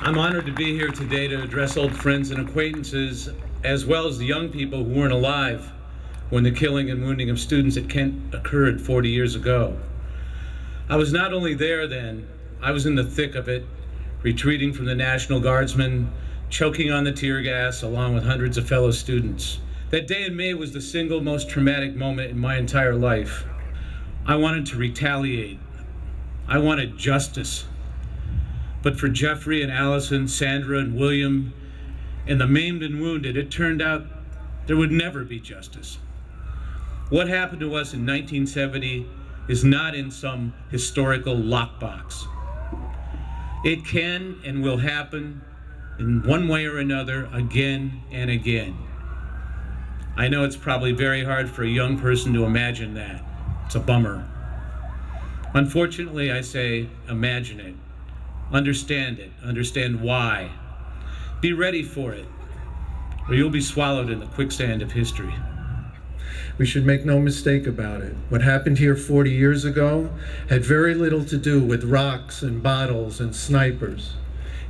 I'm honored to be here today to address old friends and acquaintances, as well as the young people who weren't alive when the killing and wounding of students at Kent occurred 40 years ago. I was not only there then, I was in the thick of it, retreating from the National Guardsmen, choking on the tear gas along with hundreds of fellow students. That day in May was the single most traumatic moment in my entire life. I wanted to retaliate. I wanted justice. But for Jeffrey and Allison, Sandra and William, and the maimed and wounded, it turned out there would never be justice. What happened to us in 1970 is not in some historical lockbox. It can and will happen in one way or another again and again. I know it's probably very hard for a young person to imagine that. It's a bummer. Unfortunately, I say imagine it. Understand it. Understand why. Be ready for it, or you'll be swallowed in the quicksand of history. We should make no mistake about it. What happened here 40 years ago had very little to do with rocks and bottles and snipers.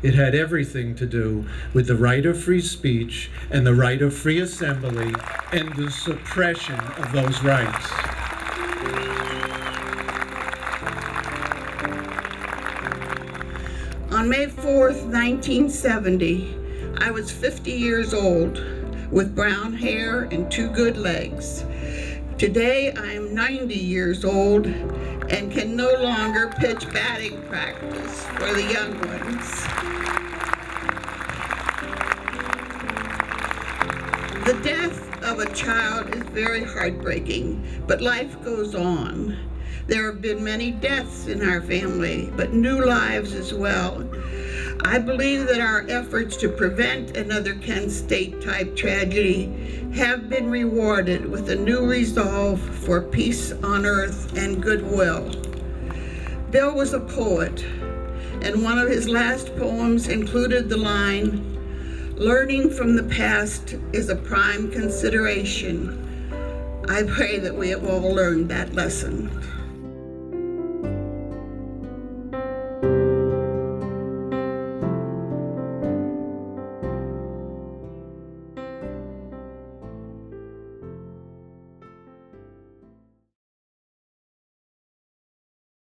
It had everything to do with the right of free speech and the right of free assembly and the suppression of those rights. On May 4th, 1970, I was 50 years old with brown hair and 2 good legs. Today, I am 90 years old and can no longer pitch batting practice for the young ones. The death of a child is very heartbreaking, but life goes on. There have been many deaths in our family, but new lives as well. I believe that our efforts to prevent another Kent State type tragedy have been rewarded with a new resolve for peace on earth and goodwill. Bill was a poet, and one of his last poems included the line, "Learning from the past is a prime consideration." I pray that we have all learned that lesson.